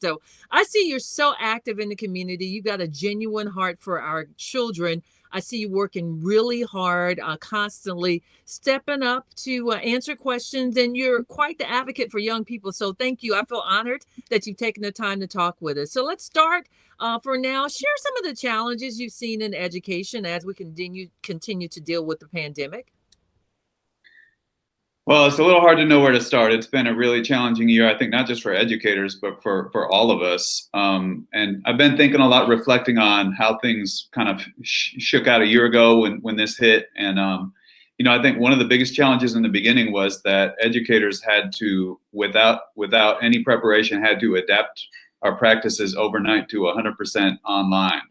So I see you're so active in the community. You got a genuine heart for our children. I see you working really hard, constantly stepping up to answer questions, and you're quite the advocate for young people. So thank you. I feel honored that you've taken the time to talk with us. So let's start for now. Share some of the challenges you've seen in education as we continue to deal with the pandemic. Well, it's a little hard to know where to start. It's been a really challenging year, I think, not just for educators, but for all of us. And I've been thinking a lot, reflecting on how things kind of shook out a year ago when this hit. And, I think one of the biggest challenges in the beginning was that educators had to, without any preparation, had to adapt our practices overnight to 100% online.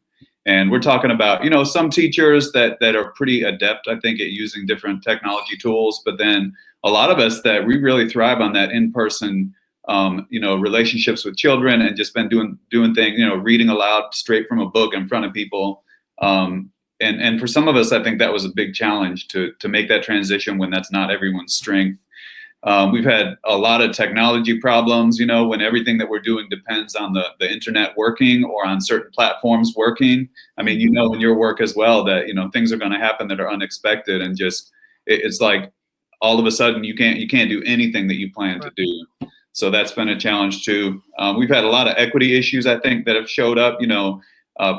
And we're talking about, some teachers that are pretty adept, I think, at using different technology tools, but then a lot of us that we really thrive on that in-person, relationships with children, and just been doing things, reading aloud straight from a book in front of people. And for some of us, I think that was a big challenge to make that transition when that's not everyone's strength. We've had a lot of technology problems, when everything that we're doing depends on the internet working or on certain platforms working. I mean, in your work as well that, things are going to happen that are unexpected, and just, it's like all of a sudden you can't do anything that you plan to do. So that's been a challenge too. We've had a lot of equity issues, I think, that have showed up,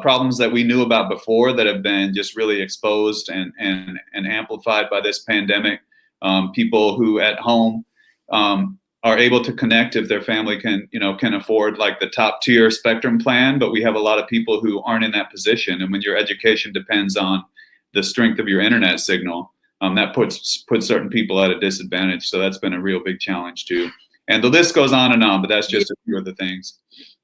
problems that we knew about before that have been just really exposed and amplified by this pandemic. People who at home are able to connect if their family can afford like the top tier Spectrum plan, but we have a lot of people who aren't in that position. And when your education depends on the strength of your internet signal, that puts certain people at a disadvantage. So that's been a real big challenge too. And the list goes on and on, but that's just a few of the things.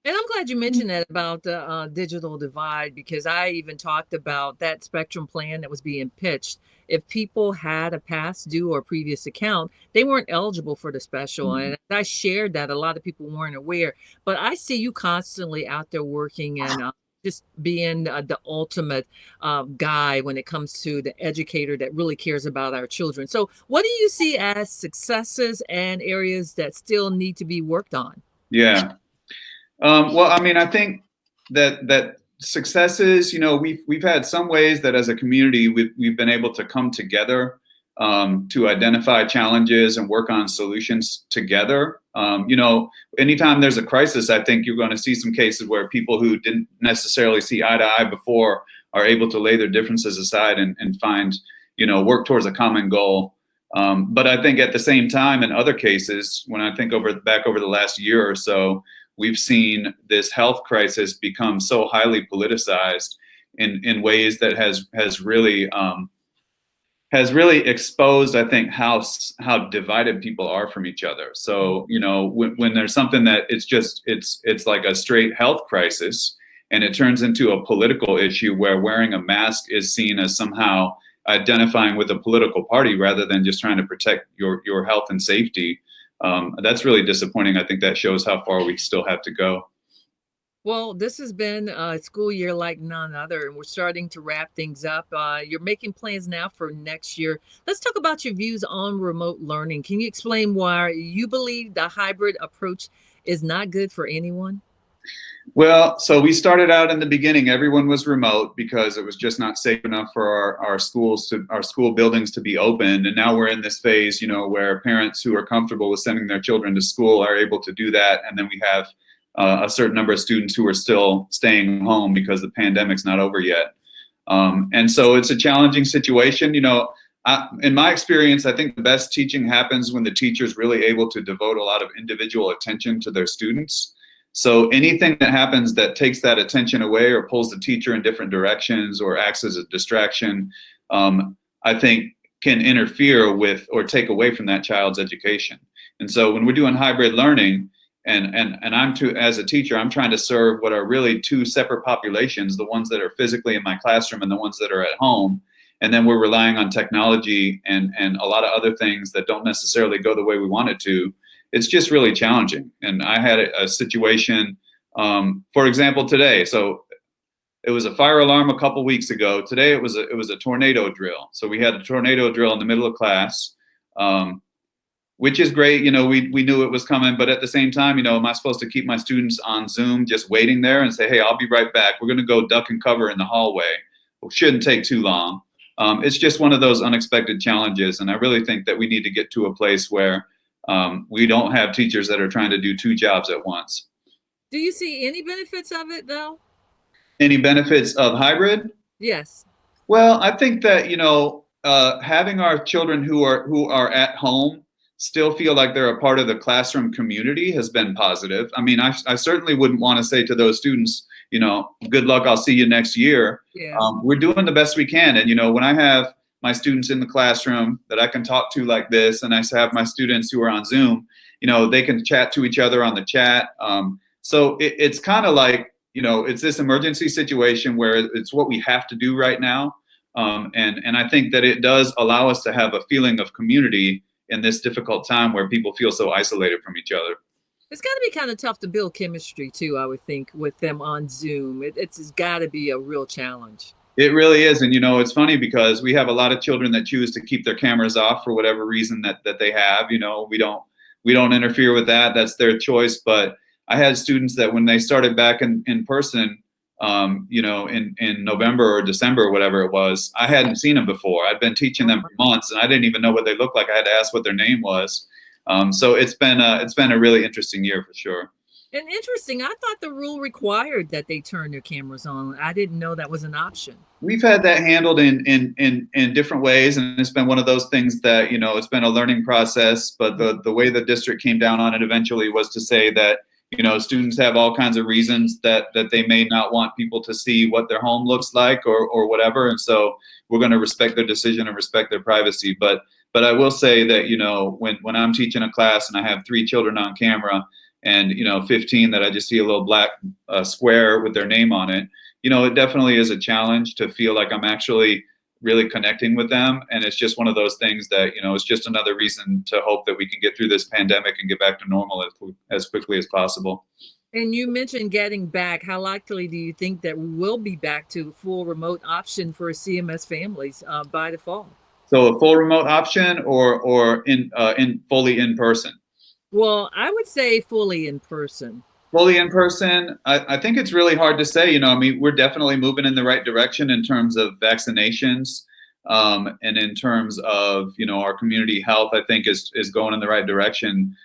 And I'm glad you mentioned that about the digital divide, because I even talked about that Spectrum plan that was being pitched. If people had a past due or previous account, they weren't eligible for the special. Mm-hmm. And I shared that. A lot of people weren't aware. But I see you constantly out there working and just being the ultimate guy when it comes to the educator that really cares about our children. So what do you see as successes and areas that still need to be worked on? Yeah. Well, I mean, I think that successes, we've had some ways that as a community we've been able to come together to identify challenges and work on solutions together. Anytime there's a crisis, I think you're going to see some cases where people who didn't necessarily see eye to eye before are able to lay their differences aside and find, work towards a common goal. But I think at the same time, in other cases, when I think back over the last year or so, we've seen this health crisis become so highly politicized in ways that has really exposed, I think, how divided people are from each other. So, when there's something that it's like a straight health crisis, and it turns into a political issue where wearing a mask is seen as somehow identifying with a political party rather than just trying to protect your health and safety. That's really disappointing. I think that shows how far we still have to go. Well, this has been a school year like none other, and we're starting to wrap things up. You're making plans now for next year. Let's talk about your views on remote learning. Can you explain why you believe the hybrid approach is not good for anyone? Well, so we started out in the beginning, everyone was remote because it was just not safe enough for our school buildings to be opened. And now we're in this phase, where parents who are comfortable with sending their children to school are able to do that. And then we have a certain number of students who are still staying home because the pandemic's not over yet. And so it's a challenging situation. In my experience, I think the best teaching happens when the teacher's really able to devote a lot of individual attention to their students. So anything that happens that takes that attention away or pulls the teacher in different directions or acts as a distraction, I think can interfere with or take away from that child's education. And so when we're doing hybrid learning, and as a teacher, I'm trying to serve what are really two separate populations, the ones that are physically in my classroom and the ones that are at home. And then we're relying on technology and a lot of other things that don't necessarily go the way we want it to. It's just really challenging. And I had a situation, for example, today. So it was a fire alarm a couple weeks ago. Today it was a tornado drill. So we had a tornado drill in the middle of class. which is great. We knew it was coming, but at the same time, am I supposed to keep my students on Zoom just waiting there and say, hey, I'll be right back. We're going to go duck and cover in the hallway. It shouldn't take too long. It's just one of those unexpected challenges. And I really think that we need to get to a place where we don't have teachers that are trying to do two jobs at once. Do you see any benefits of it though? Any benefits of hybrid? Yes. Well, I think that, having our children who are at home still feel like they're a part of the classroom community has been positive. I mean, I certainly wouldn't want to say to those students, good luck, I'll see you next year. Yeah. We're doing the best we can. And, when I have my students in the classroom that I can talk to like this, and I have my students who are on Zoom, they can chat to each other on the chat. So it's kind of like, it's this emergency situation where it's what we have to do right now. And I think that it does allow us to have a feeling of community in this difficult time where people feel so isolated from each other. It's got to be kind of tough to build chemistry too, I would think, with them on Zoom. It's got to be a real challenge. It really is. And, it's funny because we have a lot of children that choose to keep their cameras off for whatever reason that they have. We don't interfere with that. That's their choice. But I had students that when they started back in person, in November or December or whatever it was, I hadn't seen them before. I'd been teaching them for months and I didn't even know what they looked like. I had to ask what their name was. So it's been a really interesting year for sure. And interesting, I thought the rule required that they turn their cameras on. I didn't know that was an option. We've had that handled in different ways, and it's been one of those things that, it's been a learning process, but the way the district came down on it eventually was to say that, students have all kinds of reasons that they may not want people to see what their home looks like or whatever. And so we're going to respect their decision and respect their privacy. But I will say that, when I'm teaching a class and I have 3 children on camera and, 15 that I just see a little black square with their name on it, it definitely is a challenge to feel like I'm actually really connecting with them. And it's just one of those things that, it's just another reason to hope that we can get through this pandemic and get back to normal as quickly as possible. And you mentioned getting back. How likely do you think that we will be back to full remote option for CMS families by the fall? So a full remote option or in fully in person? Well, I would say fully in person. Fully in person, I think it's really hard to say. We're definitely moving in the right direction in terms of vaccinations, and in terms of our community health. I think is going in the right direction.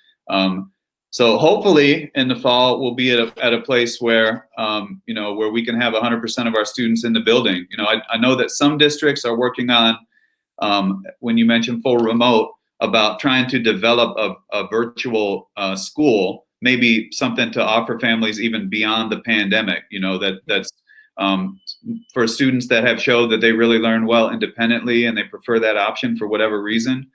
So hopefully in the fall we'll be at a place where where we can have 100% of our students in the building. I know that some districts are working on, when you mentioned full remote, about trying to develop a virtual school. Maybe something to offer families even beyond the pandemic, that's for students that have showed that they really learn well independently and they prefer that option for whatever reason.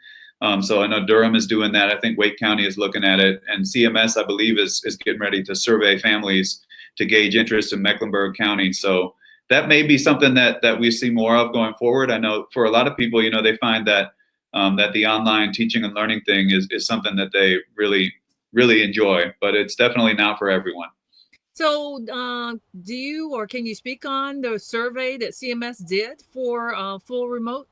So I know Durham is doing that. I think Wake County is looking at it, and CMS, I believe, is getting ready to survey families to gauge interest in Mecklenburg County. So that may be something that we see more of going forward. I know for a lot of people, they find that that the online teaching and learning thing is something that they really enjoy, but it's definitely not for everyone. So do you, or can you speak on the survey that CMS did for full remote?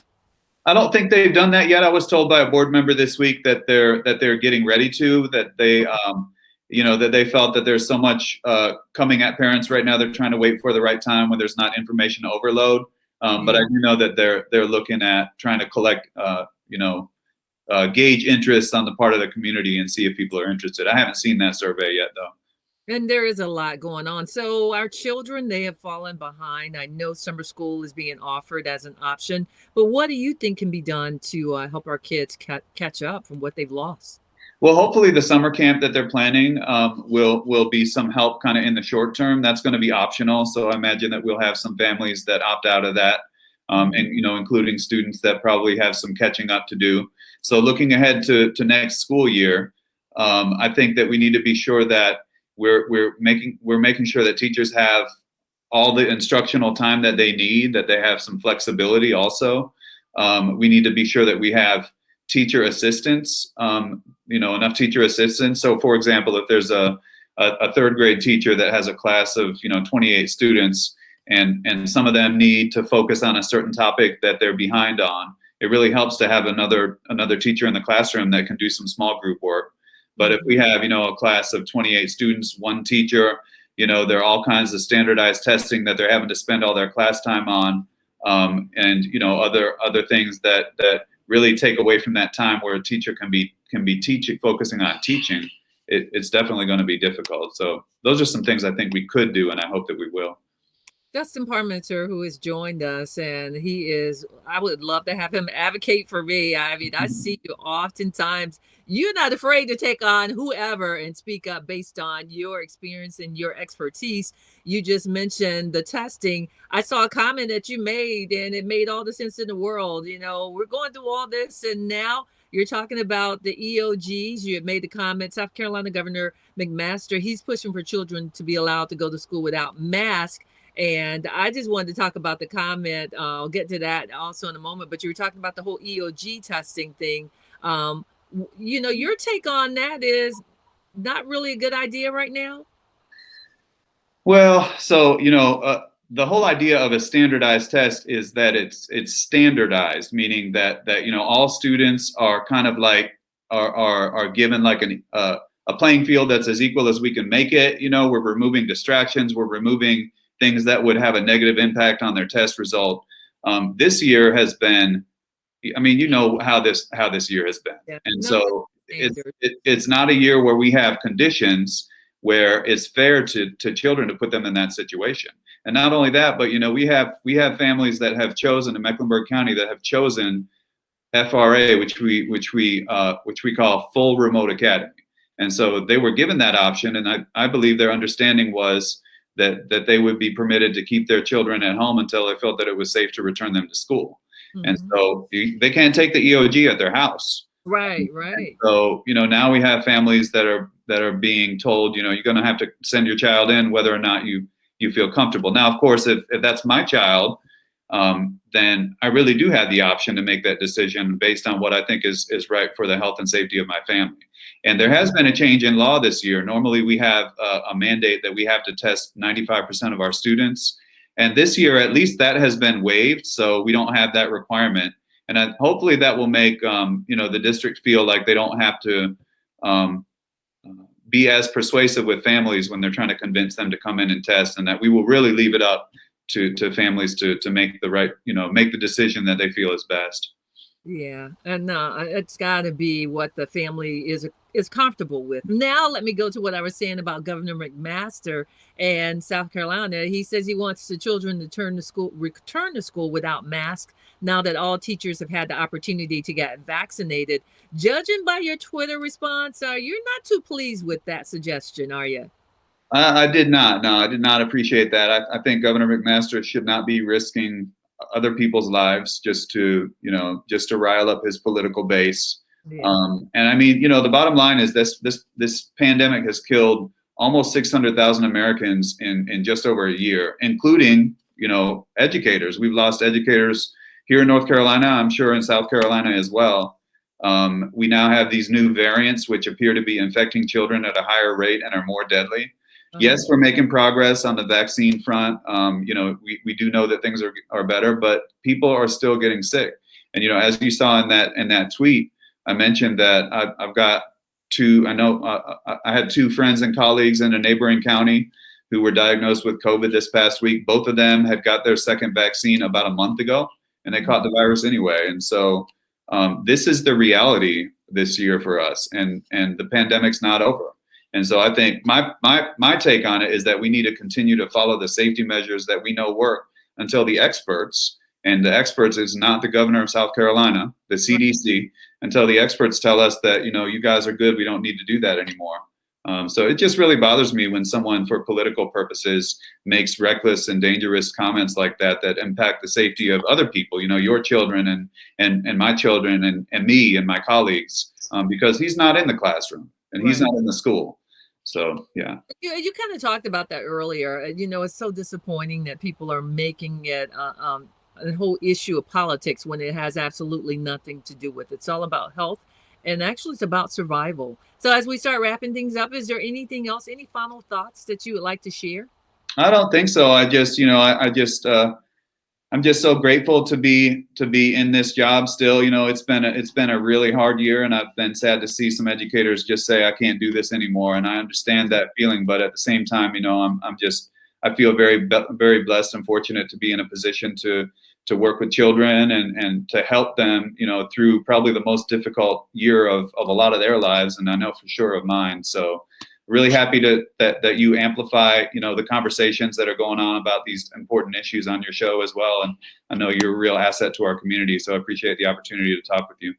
I don't think they've done that yet. I was told by a board member this week that they're getting ready to, that they that they felt that there's so much coming at parents right now. They're trying to wait for the right time when there's not information overload. But I do know that they're looking at trying to collect gauge interest on the part of the community and see if people are interested. I haven't seen that survey yet, though. And there is a lot going on. So our children, they have fallen behind. I know summer school is being offered as an option, but what do you think can be done to help our kids catch up from what they've lost? Well, hopefully the summer camp that they're planning will be some help kind of in the short term. That's going to be optional. So I imagine that we'll have some families that opt out of that, and including students that probably have some catching up to do. So looking ahead to next school year, I think that we need to be sure that we're making sure that teachers have all the instructional time that they need, that they have some flexibility also. We need to be sure that we have teacher assistants, enough teacher assistants. So for example, if there's a third grade teacher that has a class of 28 students, and some of them need to focus on a certain topic that they're behind on, it really helps to have another teacher in the classroom that can do some small group work. But if we have, a class of 28 students, one teacher, there are all kinds of standardized testing that they're having to spend all their class time on, and other things that really take away from that time where a teacher can be teaching, focusing on teaching. It's definitely going to be difficult. So those are some things I think we could do, and I hope that we will. Justin Parmenter, who has joined us, and I would love to have him advocate for me. I mean, I see you oftentimes, you're not afraid to take on whoever and speak up based on your experience and your expertise. You just mentioned the testing. I saw a comment that you made, and it made all the sense in the world. We're going through all this, and now you're talking about the EOGs. You had made the comment, South Carolina Governor McMaster, he's pushing for children to be allowed to go to school without masks. And I just wanted to talk about the comment. I'll get to that also in a moment. But you were talking about the whole EOG testing thing. Your take on that is not really a good idea right now. Well, so the whole idea of a standardized test is that it's standardized, meaning that all students are kind of like are given like a playing field that's as equal as we can make it. We're removing distractions. We're removing things that would have a negative impact on their test result. This year has been, how this year has been. Yeah. And so it's not a year where we have conditions where it's fair to children to put them in that situation. And not only that, but we have families that have chosen in Mecklenburg County that have chosen FRA, which we call full remote academy. And so they were given that option, and I believe their understanding was that they would be permitted to keep their children at home until they felt that it was safe to return them to school. Mm-hmm. And so they can't take the EOG at their house. Right. And so, now we have families that are being told, you're going to have to send your child in whether or not you feel comfortable. Now, of course, if that's my child, then I really do have the option to make that decision based on what I think is right for the health and safety of my family. And there has been a change in law this year. Normally, we have a mandate that we have to test 95% of our students. And this year, at least that has been waived. So we don't have that requirement. And hopefully that will make, the district feel like they don't have to be as persuasive with families when they're trying to convince them to come in and test, and that we will really leave it up to families to make the right, make the decision that they feel is best. Yeah, and it's got to be what the family is comfortable with. Now, let me go to what I was saying about Governor McMaster and South Carolina. He says he wants the children to return to school without masks now that all teachers have had the opportunity to get vaccinated. Judging by your Twitter response, you're not too pleased with that suggestion, are you? I did not. No, I did not appreciate that. I think Governor McMaster should not be risking other people's lives just to rile up his political base. Yeah. And the bottom line is this pandemic has killed almost 600,000 Americans in just over a year, including, educators. We've lost educators here in North Carolina, I'm sure in South Carolina as well. We now have these new variants which appear to be infecting children at a higher rate and are more deadly. Yes, we're making progress on the vaccine front. We do know that things are better, but people are still getting sick. And as you saw in that tweet, I mentioned that I've got two. I know I had two friends and colleagues in a neighboring county who were diagnosed with COVID this past week. Both of them had got their second vaccine about a month ago, and they caught the virus anyway. And so this is the reality this year for us, and the pandemic's not over. And so I think my take on it is that we need to continue to follow the safety measures that we know work until the experts, and the experts is not the governor of South Carolina, the CDC, until the experts tell us that, you guys are good, we don't need to do that anymore. So it just really bothers me when someone for political purposes makes reckless and dangerous comments like that impact the safety of other people, your children and my children and me and my colleagues, because he's not in the classroom and he's not in the school. So, yeah. You kind of talked about that earlier. It's so disappointing that people are making it a whole issue of politics when it has absolutely nothing to do with it. It's all about health, and actually it's about survival. So as we start wrapping things up, is there anything else, any final thoughts that you would like to share? I don't think so. I I'm just so grateful to be in this job still. You know, it's been a really hard year, and I've been sad to see some educators just say I can't do this anymore. And I understand that feeling, but at the same time, you know, I feel very blessed and fortunate to be in a position to work with children and to help them, you know, through probably the most difficult year of a lot of their lives, and I know for sure of mine. So really happy that you amplify, you know, the conversations that are going on about these important issues on your show as well. And I know you're a real asset to our community, so I appreciate the opportunity to talk with you.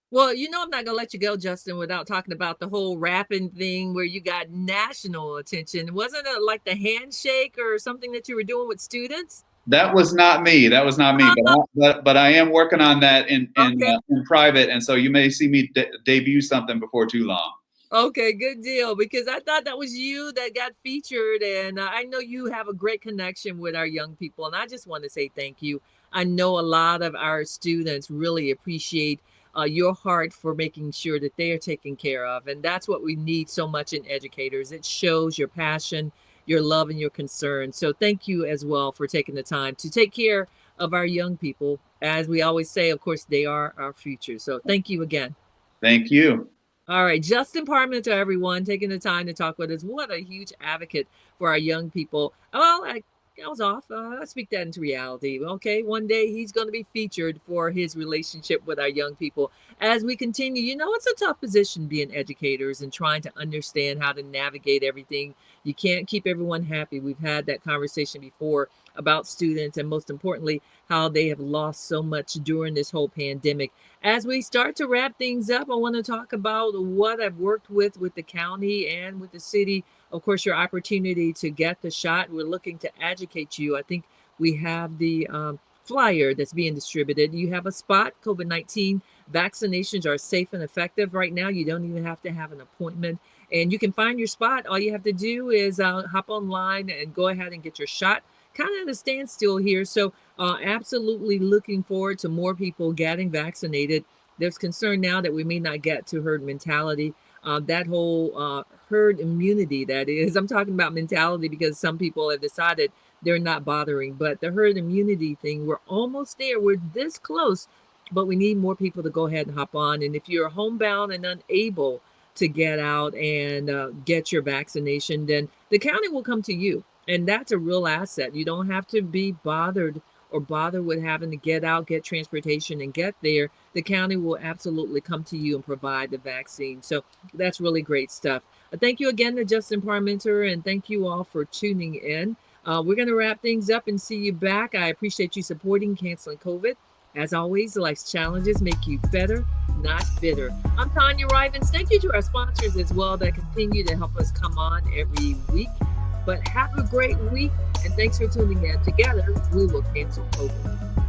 Well, you know, I'm not gonna let you go, Justin, without talking about the whole rapping thing where you got national attention. Wasn't it like the handshake or something that you were doing with students? That was not me. That was not me. But I am working on that Okay. in private, and so you may see me debut something before too long. Okay, good deal. Because I thought that was you that got featured, and I know you have a great connection with our young people, and I just want to say thank you. I know a lot of our students really appreciate your heart for making sure that they are taken care of, and that's what we need so much in educators. It shows your passion, your love, and your concern. So thank you as well for taking the time to take care of our young people. As we always say, of course, they are our future. So thank you again. Thank you. All right, Justin Parmenter, everyone, taking the time to talk with us. What a huge advocate for our young people. Well, I was off. I speak that into reality. Okay, one day he's going to be featured for his relationship with our young people as we continue. You know, it's a tough position being educators and trying to understand how to navigate everything. You can't keep everyone happy. We've had that conversation before about students and most importantly, how they have lost so much during this whole pandemic. As we start to wrap things up, I want to talk about what I've worked with the county and with the city. Of course, your opportunity to get the shot. We're looking to educate you. I think we have the flyer that's being distributed. You have a spot. COVID-19 vaccinations are safe and effective right now. You don't even have to have an appointment. And you can find your spot. All you have to do is hop online and go ahead and get your shot. Kind of at a standstill here. So absolutely looking forward to more people getting vaccinated. There's concern now that we may not get to herd mentality. That whole herd immunity, that is, I'm talking about mentality because some people have decided they're not bothering. But the herd immunity thing, we're almost there. We're this close, but we need more people to go ahead and hop on. And if you're homebound and unable to get out and get your vaccination, then the county will come to you. And that's a real asset. You don't have to be bothered or bother with having to get out, get transportation, and get there. The county will absolutely come to you and provide the vaccine. So that's really great stuff. Thank you again to Justin Parmenter, and thank you all for tuning in. We're going to wrap things up and see you back. I appreciate you supporting Canceling COVID. As always, life's challenges make you better, not bitter. I'm Tanya Rivens. Thank you to our sponsors as well that continue to help us come on every week. But have a great week, and thanks for tuning in. Together, we will cancel COVID.